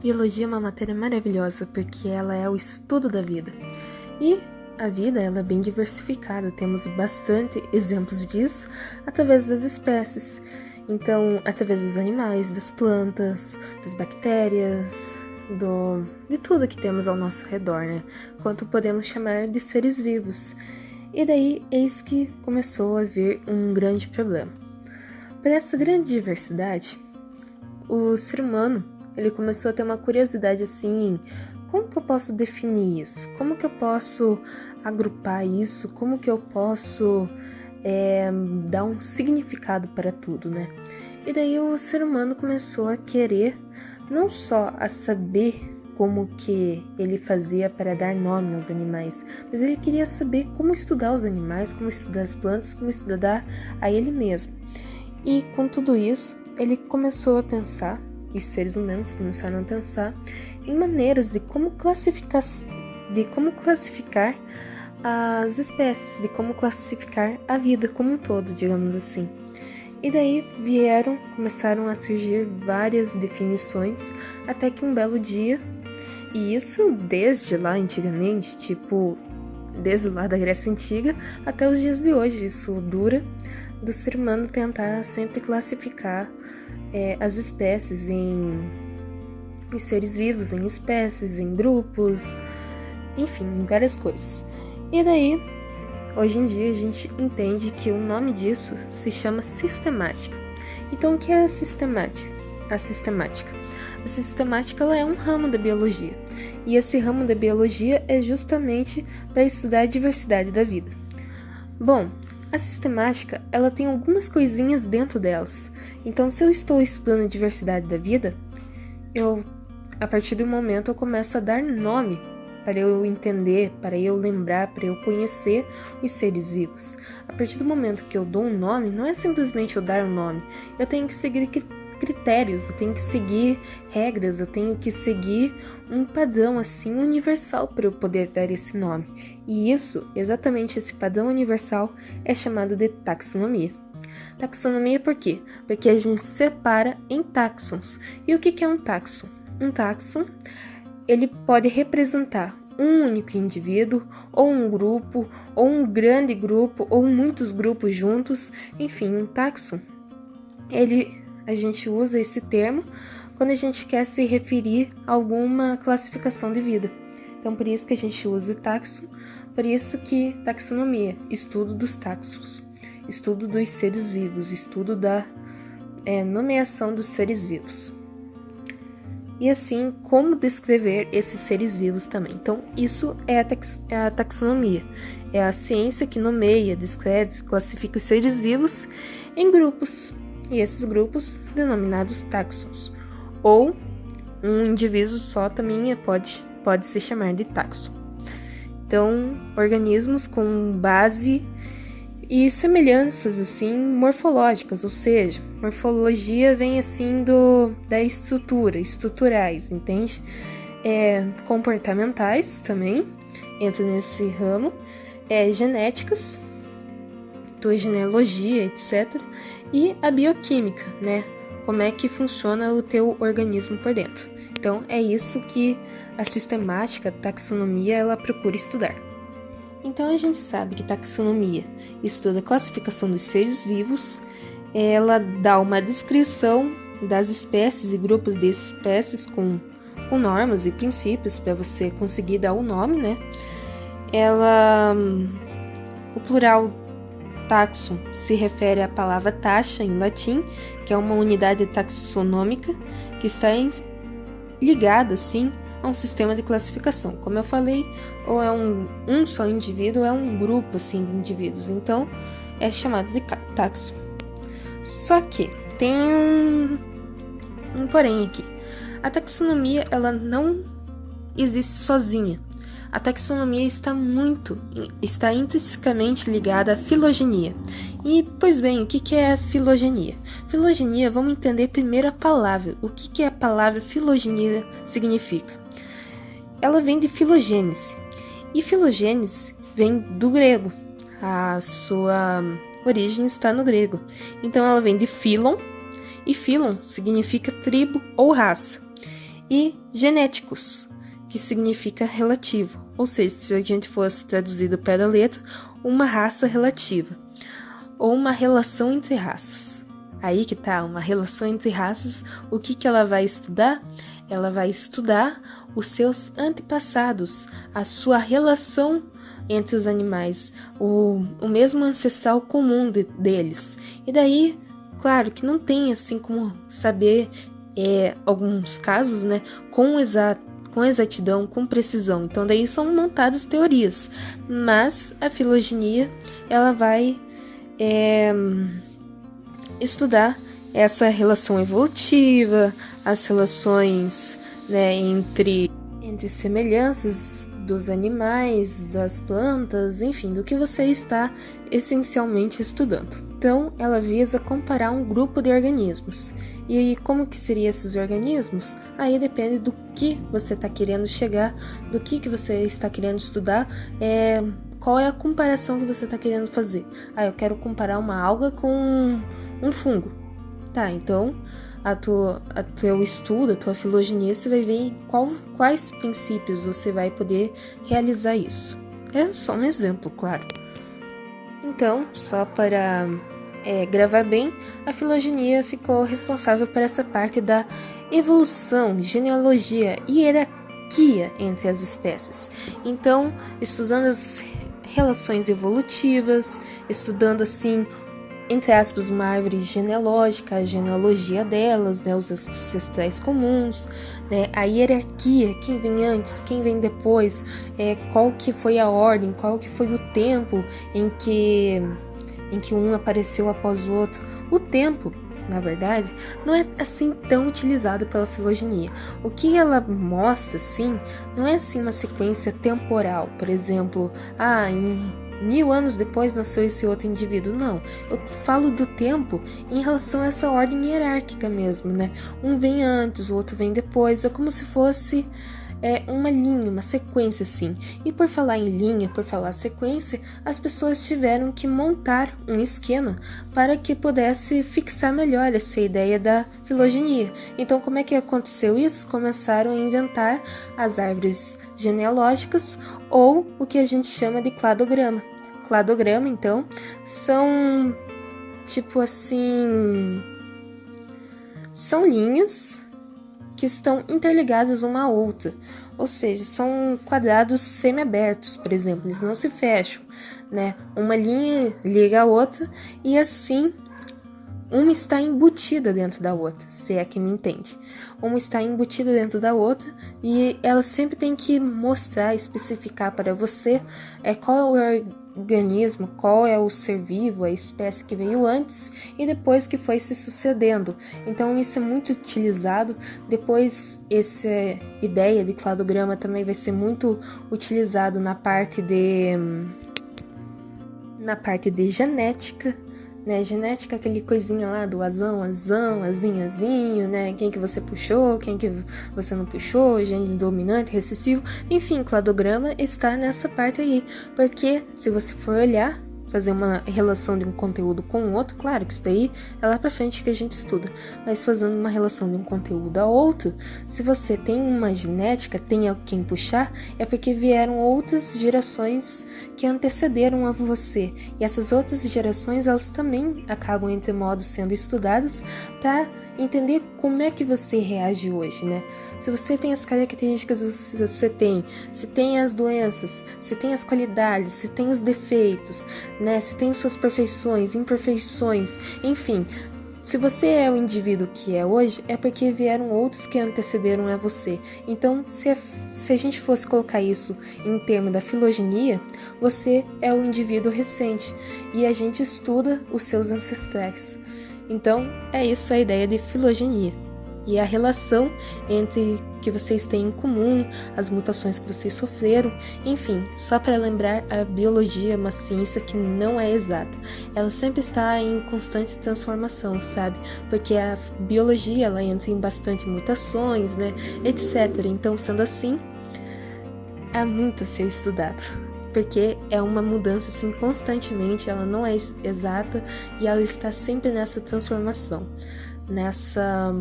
Biologia é uma matéria maravilhosa porque ela é o estudo da vida. E a vida ela é bem diversificada, temos bastante exemplos disso através das espécies. Então, através dos animais, das plantas, das bactérias, de tudo que temos ao nosso redor, né? Quanto podemos chamar de seres vivos. E daí, eis que começou a vir um grande problema. Para essa grande diversidade, o ser humano ele começou a ter uma curiosidade assim, como que eu posso definir isso? Como que eu posso agrupar isso? Como que eu posso dar um significado para tudo, né? E daí o ser humano começou a querer não só a saber como que ele fazia para dar nome aos animais, mas ele queria saber como estudar os animais, como estudar as plantas, como estudar a ele mesmo. E com tudo isso, ele começou a pensar, os seres humanos começaram a pensar em maneiras de como classificar as espécies, de como classificar a vida como um todo, digamos assim. E daí começaram a surgir várias definições, até que um belo dia, e isso desde lá antigamente, desde lá da Grécia Antiga até os dias de hoje, isso dura do ser humano tentar sempre classificar as espécies em seres vivos, em espécies, em grupos, enfim, em várias coisas. E daí, hoje em dia, a gente entende que o nome disso se chama sistemática. Então, o que é a sistemática? A sistemática ela é um ramo da biologia. E esse ramo da biologia é justamente para estudar a diversidade da vida. Bom, a sistemática, ela tem algumas coisinhas dentro delas. Então, se eu estou estudando a diversidade da vida, a partir do momento, eu começo a dar nome para eu entender, para eu lembrar, para eu conhecer os seres vivos. A partir do momento que eu dou um nome, não é simplesmente eu dar um nome. Eu tenho que seguir critérios, eu tenho que seguir regras, eu tenho que seguir um padrão assim universal para eu poder dar esse nome. E isso, exatamente esse padrão universal, é chamado de taxonomia. Taxonomia por quê? Porque a gente separa em táxons. E o que é um táxon? Um táxon, ele pode representar um único indivíduo, ou um grupo, ou um grande grupo, ou muitos grupos juntos. Enfim, um táxon, a gente usa esse termo quando a gente quer se referir a alguma classificação de vida. Então, por isso que a gente usa táxon, por isso que taxonomia, estudo dos táxons, estudo dos seres vivos, estudo da nomeação dos seres vivos. E assim, como descrever esses seres vivos também. Então, isso é a taxonomia. É a ciência que nomeia, descreve, classifica os seres vivos em grupos. E esses grupos denominados táxons. Ou um indivíduo só também pode se chamar de táxon. Então, organismos com base e semelhanças assim morfológicas, ou seja, morfologia vem assim da estruturais, entende? Comportamentais também entra nesse ramo, genéticas, genealogia, etc. E a bioquímica, né? Como é que funciona o teu organismo por dentro. Então, é isso que a sistemática, a taxonomia, ela procura estudar. Então, a gente sabe que taxonomia estuda a classificação dos seres vivos, ela dá uma descrição das espécies e grupos de espécies com normas e princípios para você conseguir dar o nome, né? O plural taxon se refere à palavra taxa em latim, que é uma unidade taxonômica que está ligada, assim, a um sistema de classificação. Como eu falei, ou é um só indivíduo, ou é um grupo, assim, de indivíduos. Então, é chamado de taxon. Só que tem um porém aqui. A taxonomia, ela não existe sozinha. A taxonomia está intrinsecamente ligada à filogenia. E, pois bem, o que é a filogenia? Filogenia, vamos entender primeiro a palavra. O que a palavra filogenia significa? Ela vem de filogênese. E filogênese vem do grego. A sua origem está no grego. Então, ela vem de philon. E philon significa tribo ou raça. e genéticos, que significa relativo, ou seja, se a gente fosse traduzido para a letra, uma raça relativa, ou uma relação entre raças. Aí que tá, uma relação entre raças, o que ela vai estudar? Ela vai estudar os seus antepassados, a sua relação entre os animais, o mesmo ancestral comum deles. E daí, claro que não tem assim como saber alguns casos, né, com exatidão, com precisão. Então daí são montadas teorias, mas a filogenia ela vai estudar essa relação evolutiva, as relações, né, entre semelhanças dos animais, das plantas, enfim, do que você está essencialmente estudando. Então, ela visa comparar um grupo de organismos. E aí, como que seriam esses organismos? Aí depende do que você está querendo chegar, do que você está querendo estudar, qual é a comparação que você está querendo fazer. Eu quero comparar uma alga com um fungo. Tá, então teu estudo, a tua filogenia, você vai ver quais princípios você vai poder realizar isso. É só um exemplo, claro. Então, só para gravar bem, a filogenia ficou responsável por essa parte da evolução, genealogia e hierarquia entre as espécies. Então, estudando as relações evolutivas, estudando assim, entre aspas, uma árvore genealógica, a genealogia delas, né, os ancestrais comuns, né, a hierarquia, quem vem antes, quem vem depois, qual que foi a ordem, qual que foi o tempo em que um apareceu após o outro. O tempo, na verdade, não é assim tão utilizado pela filogenia. O que ela mostra, sim, não é assim uma sequência temporal, por exemplo, em 1000 anos depois nasceu esse outro indivíduo. Não, eu falo do tempo em relação a essa ordem hierárquica mesmo, né? Um vem antes, o outro vem depois, é como se fosse uma linha, uma sequência assim. E por falar em linha, por falar sequência, as pessoas tiveram que montar um esquema para que pudesse fixar melhor essa ideia da filogenia. Então, como é que aconteceu isso? Começaram a inventar as árvores genealógicas, ou o que a gente chama de cladograma. Cladograma, então, são tipo assim, são linhas que estão interligadas uma à outra, ou seja, são quadrados semiabertos, por exemplo, eles não se fecham, né? Uma linha liga a outra e assim uma está embutida dentro da outra, se é que me entende. Uma está embutida dentro da outra e ela sempre tem que mostrar, especificar para você qual é o organismo, qual é o ser vivo, a espécie que veio antes e depois que foi se sucedendo. Então isso é muito utilizado. Depois essa ideia de cladograma também vai ser muito utilizado na parte de genética, né? Genética, aquele coisinha lá do azão, azinho, né? Quem que você puxou, quem que você não puxou, gene dominante, recessivo, enfim, cladograma está nessa parte aí, porque se você for olhar, fazer uma relação de um conteúdo com o outro, claro que isso daí é lá pra frente que a gente estuda, mas fazendo uma relação de um conteúdo a outro, se você tem uma genética, tem a quem puxar, é porque vieram outras gerações que antecederam a você, e essas outras gerações, elas também acabam, entre modos, sendo estudadas para entender como é que você reage hoje, né? Se você tem as características que você tem, se tem as doenças, se tem as qualidades, se tem os defeitos, né? Se tem suas perfeições, imperfeições, enfim. Se você é o indivíduo que é hoje, é porque vieram outros que antecederam a você. Então, se a gente fosse colocar isso em termos da filogenia, você é o indivíduo recente e a gente estuda os seus ancestrais. Então, é isso a ideia de filogenia. E a relação entre que vocês têm em comum, as mutações que vocês sofreram, enfim, só para lembrar, a biologia é uma ciência que não é exata. Ela sempre está em constante transformação, sabe? Porque a biologia, ela entra em bastante mutações, né, etc. Então, sendo assim, há muito a ser estudado. Porque é uma mudança assim constantemente, ela não é exata e ela está sempre nessa transformação, nessa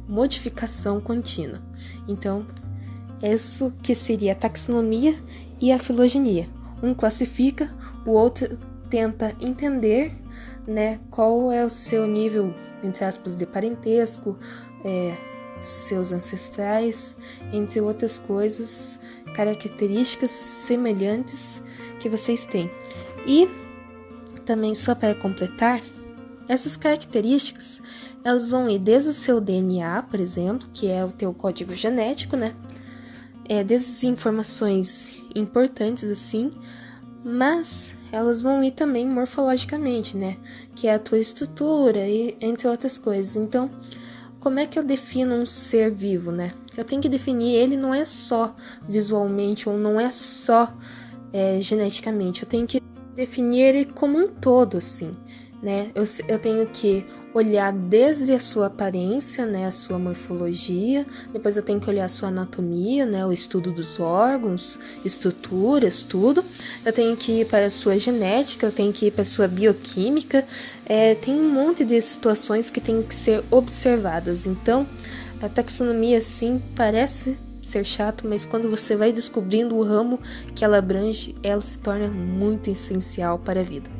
modificação contínua. Então, isso que seria a taxonomia e a filogenia. Um classifica, o outro tenta entender, né, qual é o seu nível, entre aspas, de parentesco, seus ancestrais, entre outras coisas, características semelhantes que vocês têm. E também, só para completar, essas características, elas vão ir desde o seu DNA, por exemplo, que é o teu código genético, né? Dessas informações importantes, assim, mas elas vão ir também morfologicamente, né? Que é a tua estrutura, e entre outras coisas. Então, como é que eu defino um ser vivo, né? Eu tenho que definir ele não é só visualmente ou não é só geneticamente. Eu tenho que definir ele como um todo, assim, né? Eu tenho que olhar desde a sua aparência, né, a sua morfologia, depois eu tenho que olhar a sua anatomia, né, o estudo dos órgãos, estruturas, tudo. Eu tenho que ir para a sua genética, eu tenho que ir para a sua bioquímica, tem um monte de situações que têm que ser observadas. Então, a taxonomia, sim, parece ser chato, mas quando você vai descobrindo o ramo que ela abrange, ela se torna muito essencial para a vida.